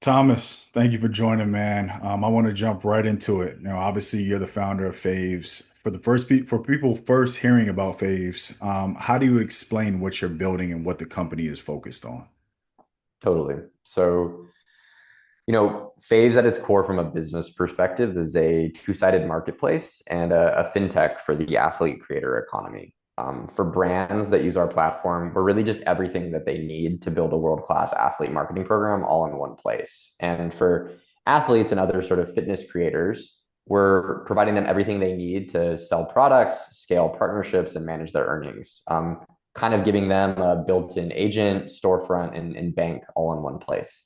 Thomas, thank you for joining, man. I want to jump right into it. Obviously, you're the founder of Faves. For people first hearing about Faves, how do you explain what you're building and what the company is focused on? Totally. Faves at its core from a business perspective is a two-sided marketplace and a fintech for the athlete creator economy. For brands that use our platform, we're really just everything that they need to build a world-class athlete marketing program all in one place. And for athletes and other sort of fitness creators, we're providing them everything they need to sell products, scale partnerships, and manage their earnings. Kind of giving them a built-in agent, storefront, and bank all in one place.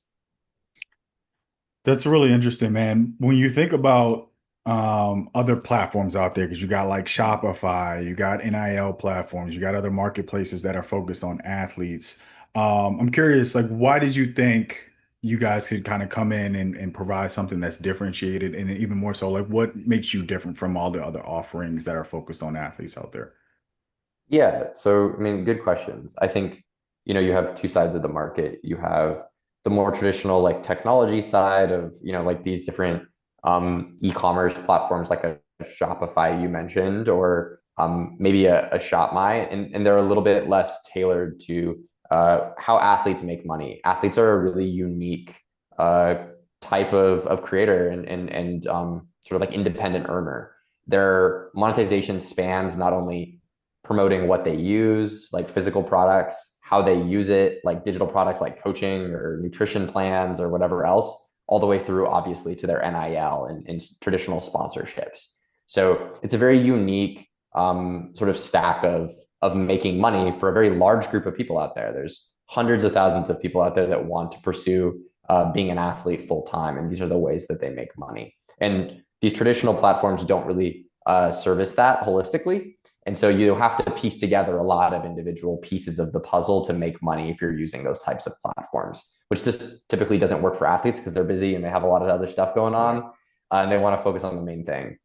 That's really interesting, man. When you think about other platforms out there, because you got like Shopify, you got NIL platforms, you got other marketplaces that are focused on athletes. I'm curious, like, why did you think you guys could kind of come in and provide something that's differentiated, and even more so, like, what makes you different from all the other offerings that are focused on athletes out there? Yeah. So, I mean, good questions. I think, you have two sides of the market. You have the more traditional, like technology side of, like these different e-commerce platforms like a Shopify you mentioned, or maybe a ShopMy, and they're a little bit less tailored to how athletes make money. Athletes are a really unique uh, type of creator and sort of like independent earner. Their monetization spans not only promoting what they use, like physical products, how they use it, like digital products like coaching or nutrition plans or whatever else, all the way through, obviously, to their NIL and traditional sponsorships. So it's a very unique sort of stack of making money for a very large group of people out there. There's hundreds of thousands of people out there that want to pursue being an athlete full time, and these are the ways that they make money. And these traditional platforms don't really service that holistically. And so you have to piece together a lot of individual pieces of the puzzle to make money if you're using those types of platforms, which just typically doesn't work for athletes because they're busy and they have a lot of other stuff going on, Right. and they want to focus on the main thing.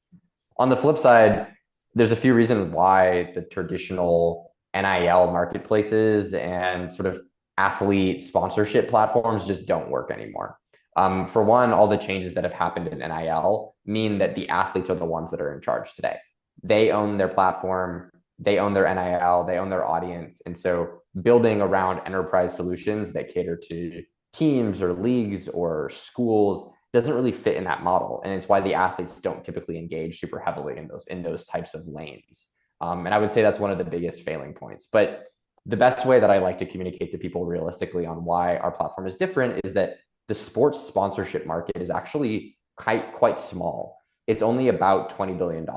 On the flip side, there's a few reasons why the traditional NIL marketplaces and sort of athlete sponsorship platforms just don't work anymore. For one, all the changes that have happened in NIL mean that the athletes are the ones that are in charge today. They own their platform, they own their NIL, they own their audience. And so building around enterprise solutions that cater to teams or leagues or schools doesn't really fit in that model. And it's why the athletes don't typically engage super heavily in those types of lanes. And I would say that's one of the biggest failing points. But the best way that I like to communicate to people realistically on why our platform is different is that the sports sponsorship market is actually quite small. It's only about $20 billion.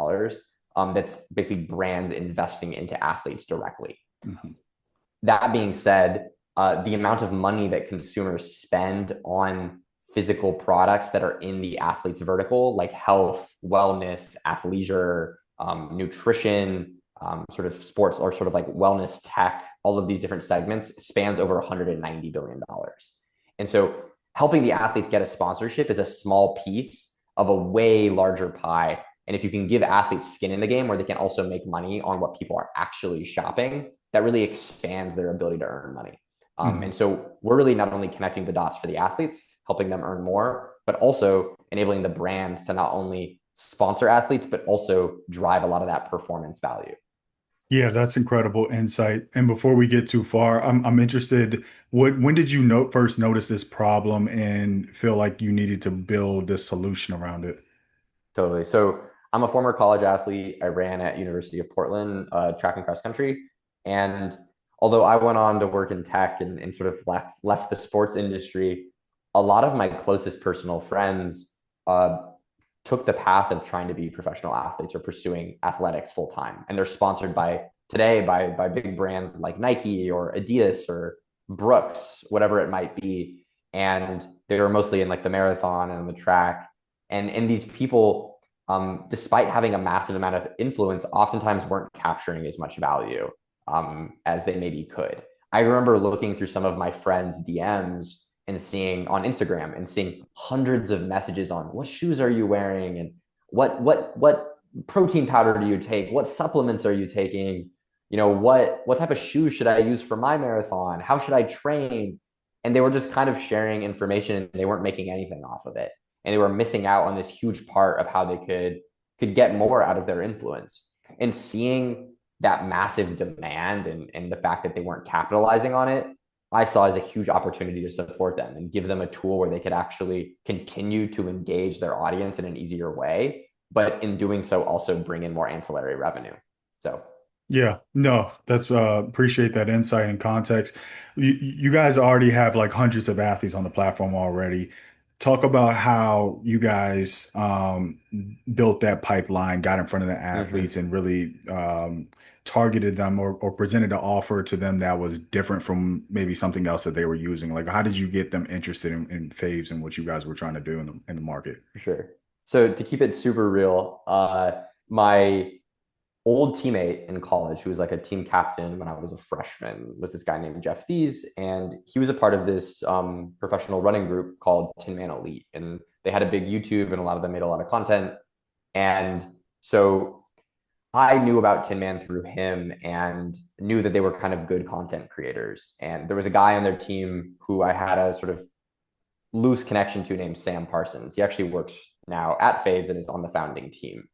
That's basically brands investing into athletes directly. Mhm. That being said, the amount of money that consumers spend on physical products that are in the athlete's vertical, like health, wellness, athleisure, nutrition, sort of sports or sort of like wellness tech, all of these different segments spans over $190 billion. And so helping the athletes get a sponsorship is a small piece of a way larger pie. And if you can give athletes skin in the game where they can also make money on what people are actually shopping, that really expands their ability to earn money. And Mhm. so we're really not only connecting the dots for the athletes, helping them earn more, but also enabling the brands to not only sponsor athletes, but also drive a lot of that performance value. Yeah, that's incredible insight. And before we get too far, I'm interested, when did you first notice this problem and feel like you needed to build a solution around it? Totally. So I'm a former college athlete. I ran at University of Portland, track and cross country. And although I went on to work in tech and sort of left the sports industry, a lot of my closest personal friends uh, took the path of trying to be professional athletes or pursuing athletics full time. And they're sponsored by big brands like Nike or Adidas or Brooks, whatever it might be. And they were mostly in like the marathon and the track. And these people, despite having a massive amount of influence, oftentimes weren't capturing as much value as they maybe could. I remember looking through some of my friends' DMs and seeing on Instagram and seeing hundreds of messages on what shoes are you wearing and what protein powder do you take? What supplements are you taking? What type of shoes should I use for my marathon? How should I train? and they were just kind of sharing information and they weren't making anything off of it. And they were missing out on this huge part of how they could get more out of their influence. And seeing that massive demand and the fact that they weren't capitalizing on it, I saw as a huge opportunity to support them and give them a tool where they could actually continue to engage their audience in an easier way, but in doing so, also bring in more ancillary revenue. So, Yeah, no, that's appreciate that insight and context. You guys already have like hundreds of athletes on the platform already. Talk about how you guys built that pipeline, got in front of the athletes, mhm, and really targeted them or presented an offer to them that was different from maybe something else that they were using. Like, how did you get them interested in Faves and what you guys were trying to do in the market? for sure. So to keep it super real, my old teammate in college who was like a team captain when I was a freshman was this guy named Jeff Thies. And he was a part of this professional running group called Tin Man Elite. And they had a big YouTube and a lot of them made a lot of content. And so I knew about Tin Man through him and knew that they were kind of good content creators. And there was a guy on their team who I had a sort of loose connection to named Sam Parsons. He actually works now at Faves and is on the founding team.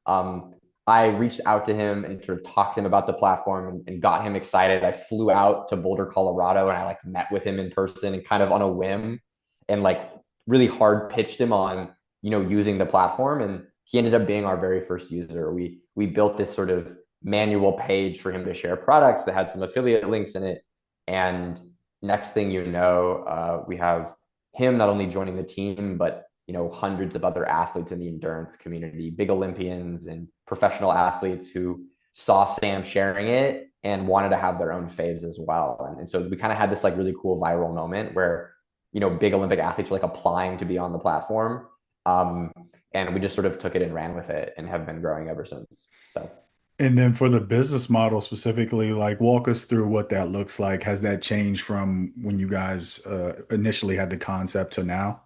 Um, I reached out to him and sort of talked to him about the platform and got him excited. I flew out to Boulder, Colorado, and I like met with him in person and kind of on a whim and like really hard pitched him on, using the platform. And he ended up being our very first user. We built this sort of manual page for him to share products that had some affiliate links in it. And next thing you know, we have him not only joining the team, but hundreds of other athletes in the endurance community, big Olympians and professional athletes who saw Sam sharing it and wanted to have their own faves as well. And so we kind of had this like really cool viral moment where, big Olympic athletes were like applying to be on the platform. Um, and we just sort of took it and ran with it and have been growing ever since. So And then for the business model specifically, like walk us through what that looks like. Has that changed from when you guys initially had the concept to now?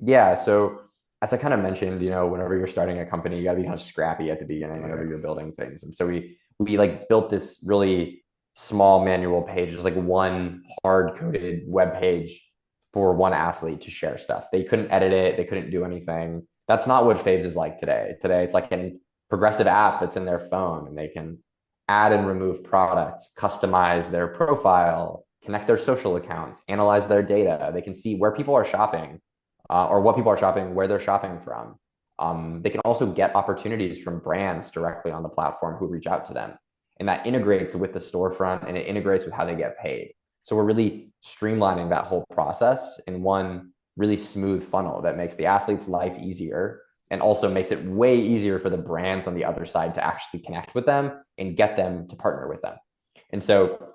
yeah, so as I kind of mentioned, whenever you're starting a company, you got to be kind of scrappy at the beginning whenever Yeah. you're building things. And so we like built this really small manual page, just like one hard coded web page for one athlete to share stuff. They couldn't edit it, they couldn't do anything. That's not what Faves is like today. Today it's like a progressive app that's in their phone and they can add and remove products, customize their profile, connect their social accounts, analyze their data. They can see where people are shopping or what people are shopping, where they're shopping from. They can also get opportunities from brands directly on the platform who reach out to them. And that integrates with the storefront and it integrates with how they get paid. So we're really streamlining that whole process in one really smooth funnel that makes the athlete's life easier and also makes it way easier for the brands on the other side to actually connect with them and get them to partner with them. And so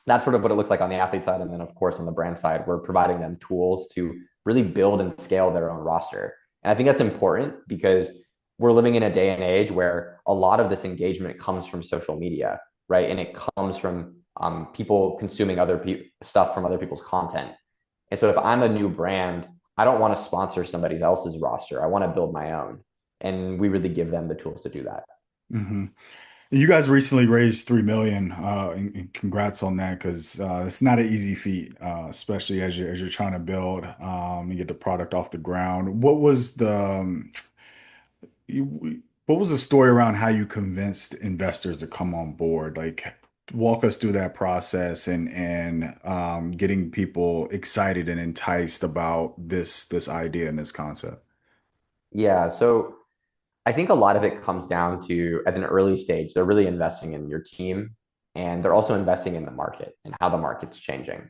that's sort of what it looks like on the athlete side. And then, of course, on the brand side, we're providing them tools to really build and scale their own roster. And I think that's important because we're living in a day and age where a lot of this engagement comes from social media, right? And it comes from people consuming stuff from other people's content. And so if I'm a new brand, I don't want to sponsor somebody else's roster. I want to build my own. And we really give them the tools to do that. Hmm. You guys recently raised 3 million, and congrats on that because it's not an easy feat, especially as you're trying to build and get the product off the ground. What was the story around how you convinced investors to come on board? Like, walk us through that process and getting people excited and enticed about this idea and this concept. Yeah. So I think a lot of it comes down to at an early stage, they're really investing in your team and they're also investing in the market and how the market's changing.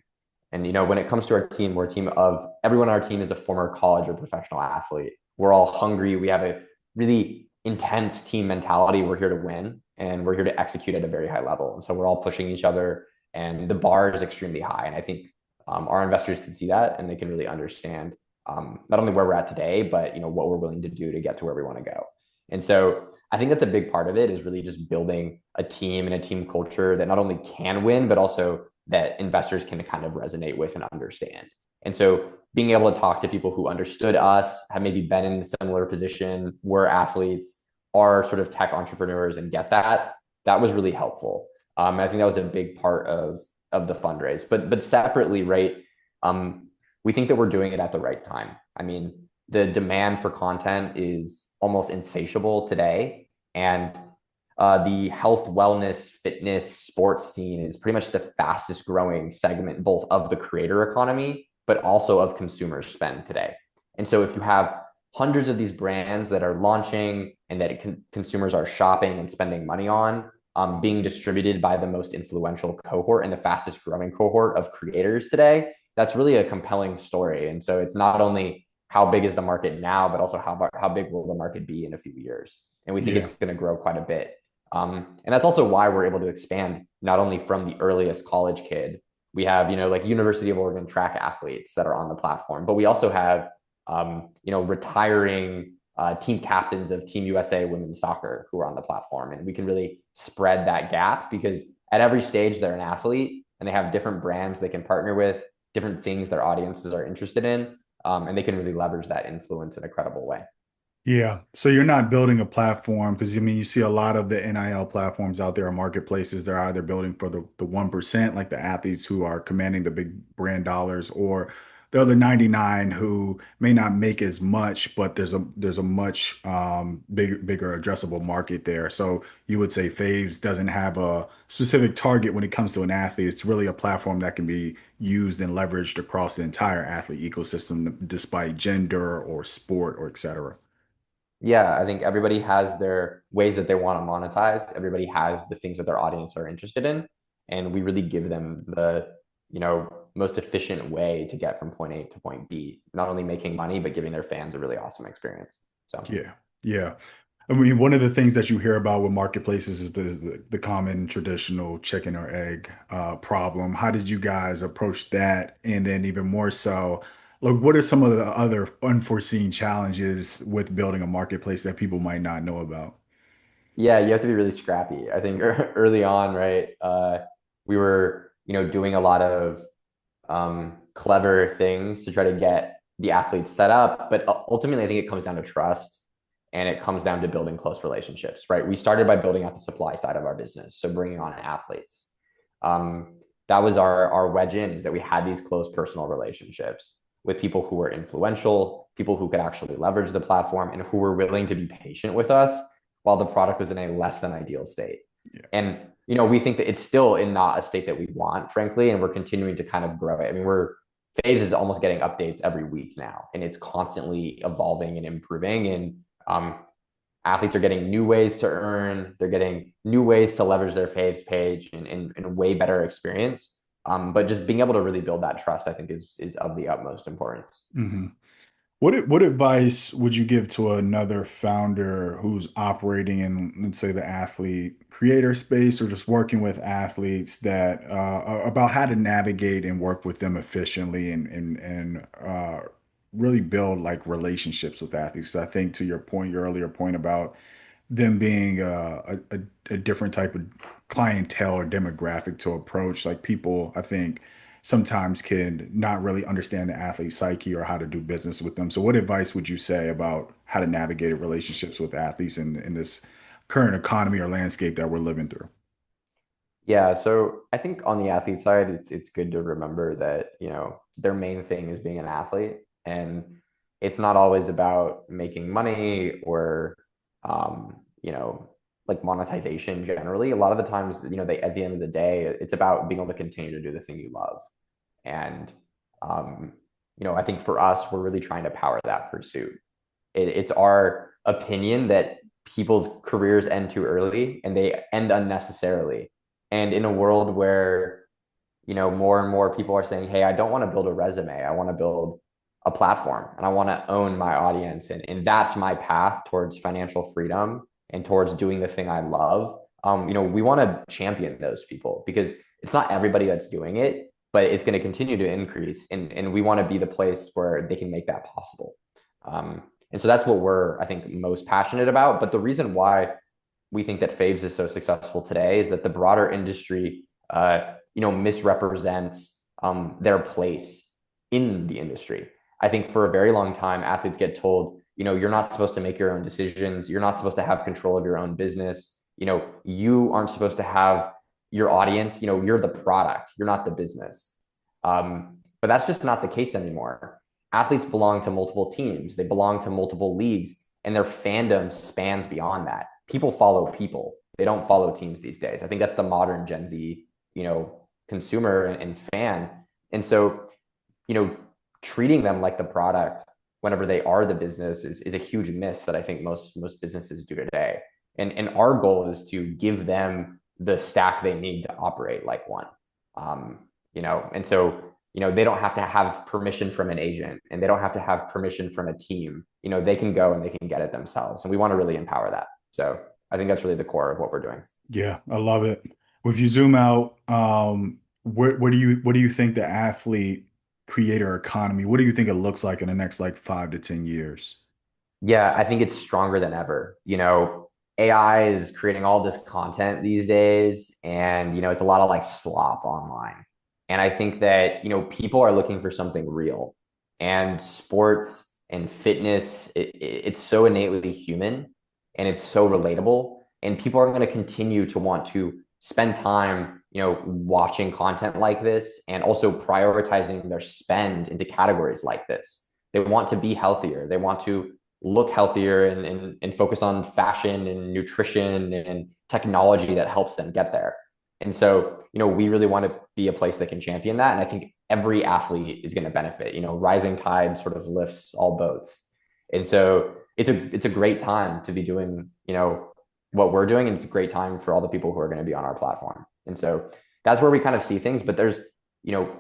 And when it comes to our team, we're a team of everyone on our team is a former college or professional athlete. We're all hungry. We have a really intense team mentality. We're here to win and we're here to execute at a very high level. And so we're all pushing each other and the bar is extremely high. And I think our investors can see that and they can really understand not only where we're at today, but what we're willing to do to get to where we want to go. And so I think that's a big part of it is really just building a team and a team culture that not only can win, but also that investors can kind of resonate with and understand. And so being able to talk to people who understood us, have maybe been in a similar position, were athletes, are sort of tech entrepreneurs and get that was really helpful. I think that was a big part of the fundraise. But separately, right? We think that we're doing it at the right time. I mean, the demand for content is almost insatiable today, and the health, wellness, fitness, sports scene is pretty much the fastest growing segment, both of the creator economy, but also of consumer spend today. And so if you have hundreds of these brands that are launching and that consumers are shopping and spending money on, being distributed by the most influential cohort and the fastest growing cohort of creators today, that's really a compelling story. And so it's not only how big is the market now, but also how big will the market be in a few years. And we think it's Yeah. going to grow quite a bit. And that's also why we're able to expand not only from the earliest college kid. We have, like University of Oregon track athletes that are on the platform, but we also have, retiring team captains of Team USA women's soccer who are on the platform. And we can really spread that gap because at every stage, they're an athlete and they have different brands they can partner with, different things their audiences are interested in. And they can really leverage that influence in a credible way. Yeah. So you're not building a platform because I mean you see a lot of the NIL platforms out there or marketplaces. They're either building for the 1%, like the athletes who are commanding the big brand dollars, or the other 99 who may not make as much, but there's a much bigger addressable market there. So you would say Faves doesn't have a specific target when it comes to an athlete. It's really a platform that can be used and leveraged across the entire athlete ecosystem, despite gender or sport or et cetera. Yeah, I think everybody has their ways that they want to monetize. Everybody has the things that their audience are interested in, and we really give them the, most efficient way to get from point A to point B, not only making money, but giving their fans a really awesome experience. So, Yeah, yeah. I mean, one of the things that you hear about with marketplaces is the common traditional chicken or egg problem. How did you guys approach that? And then even more so, look, what are some of the other unforeseen challenges with building a marketplace that people might not know about? yeah, you have to be really scrappy. I think early on, right? We were, doing a lot of clever things to try to get the athletes set up. But ultimately, I think it comes down to trust and it comes down to building close relationships, right? We started by building out the supply side of our business. So bringing on athletes. Um, that was our wedge in is that we had these close personal relationships with people who were influential, people who could actually leverage the platform and who were willing to be patient with us while the product was in a less than ideal state. Yeah. And we think that it's still in not a state that we want, frankly, and we're continuing to kind of grow it. I mean, Phase is almost getting updates every week now, and it's constantly evolving and improving. And athletes are getting new ways to earn. They're getting new ways to leverage their Faves page and a way better experience. But just being able to really build that trust, I think, is of the utmost importance. hmm what advice would you give to another founder who's operating in, let's say, the athlete creator space or just working with athletes that about how to navigate and work with them efficiently and really build like relationships with athletes? I think to your point, your earlier point about them being a different type of clientele or demographic to approach. Like people, I think sometimes can not really understand the athlete psyche or how to do business with them. So, what advice would you say about how to navigate relationships with athletes in this current economy or landscape that we're living through? Yeah, so I think on the athlete side, it's good to remember that, their main thing is being an athlete. And it's not always about making money or like monetization generally. A lot of the times, they at the end of the day, it's about being able to continue to do the thing you love. And um, I think for us, we're really trying to power that pursuit. It's our opinion that people's careers end too early and they end unnecessarily. And in a world where, more and more people are saying, hey, I don't want to build a resume. I want to build a platform and I want to own my audience. And that's my path towards financial freedom and towards doing the thing I love. We want to champion those people because it's not everybody that's doing it, but it's going to continue to increase. And we want to be the place where they can make that possible. And so that's what we're, I think, most passionate about. But the reason why we think that Faves is so successful today is that the broader industry, misrepresents their place in the industry. I think for a very long time, athletes get told, you're not supposed to make your own decisions. You're not supposed to have control of your own business. You aren't supposed to have your audience. You're the product. You're not the business. But that's just not the case anymore. Athletes belong to multiple teams, they belong to multiple leagues, and their fandom spans beyond that. People follow people. They don't follow teams these days. I think that's the modern Gen Z, consumer and fan. And so, you know, treating them like the product whenever they are the business is a huge miss that I think most businesses do today. And our goal is to give them the stack they need to operate like one. And so they don't have to have permission from an agent and they don't have to have permission from a team. They can go and they can get it themselves. And we want to really empower that. So I think that's really the core of what we're doing. Yeah, I love it. If you zoom out, what do you think the athlete creator economy, what do you think it looks like in the next like 5 to 10 years? Yeah, I think it's stronger than ever. AI is creating all this content these days, and it's a lot of like slop online. And I think that, people are looking for something real. And sports and fitness, it's so innately human and it's so relatable. And people are going to continue to want to spend time, watching content like this and also prioritizing their spend into categories like this. They want to be healthier. They want to look healthier and focus on fashion and nutrition and technology that helps them get there. And so, we really want to be a place that can champion that. And I think every athlete is going to benefit. Rising tide sort of lifts all boats. And so it's a great time to be doing, what we're doing. And it's a great time for all the people who are going to be on our platform. And so that's where we kind of see things. But there's, you know,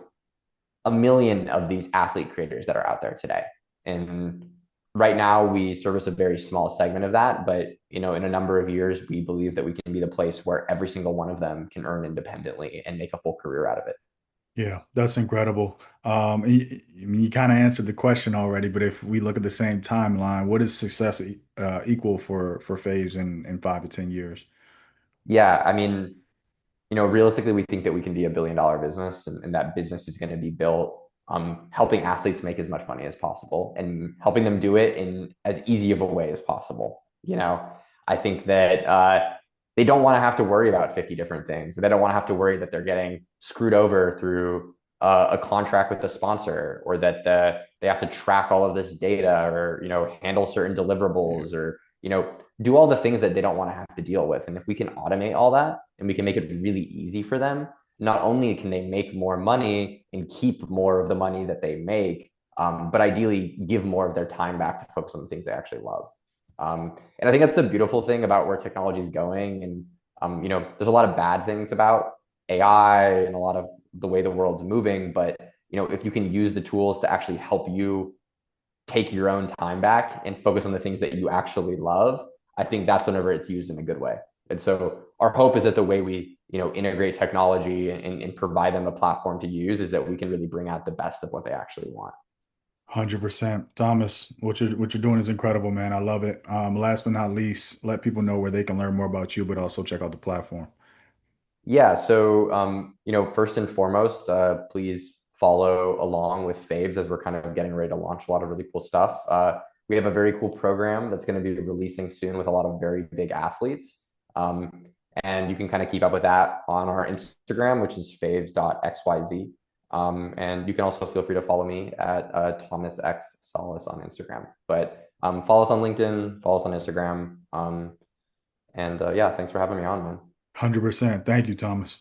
a million of these athlete creators that are out there today. And right now we service a very small segment of that, but in a number of years we believe that we can be the place where every single one of them can earn independently and make a full career out of it. Yeah, that's incredible. I mean, you kind of answered the question already, but if we look at the same timeline, what is success equal for Faves in 5 to 10 years? Yeah, I mean, realistically, we think that we can be $1 billion business, and that business is going to be built helping athletes make as much money as possible and helping them do it in as easy of a way as possible. I think that they don't want to have to worry about 50 different things. They don't want to have to worry that they're getting screwed over through a contract with a sponsor, or that they have to track all of this data, or handle certain Yeah. deliverables, or do all the things that they don't want to have to deal with. And if we can automate all that and we can make it really easy for them, not only can they make more money and keep more of the money that they make, but ideally give more of their time back to focus on the things they actually love. And I think that's the beautiful thing about where technology is going. And there's a lot of bad things about AI and a lot of the way the world's moving. But if you can use the tools to actually help you take your own time back and focus on the things that you actually love, I think that's whenever it's used in a good way. And so our hope is that the way we, integrate technology and provide them a platform to use is that we can really bring out the best of what they actually want. 100%. Thomas, what you're doing is incredible, man. I love it. Last but not least, let people know where they can learn more about you, but also check out the platform. Yeah. So, first and foremost, please follow along with Faves as we're kind of getting ready to launch a lot of really cool stuff. We have a very cool program that's going to be releasing soon with a lot of very big athletes. And you can kind of keep up with that on our Instagram, which is faves.xyz. And you can also feel free to follow me at Thomas X Salas on Instagram. But follow us on LinkedIn, follow us on Instagram. And yeah, thanks for having me on, man. 100%. Thank you, Thomas.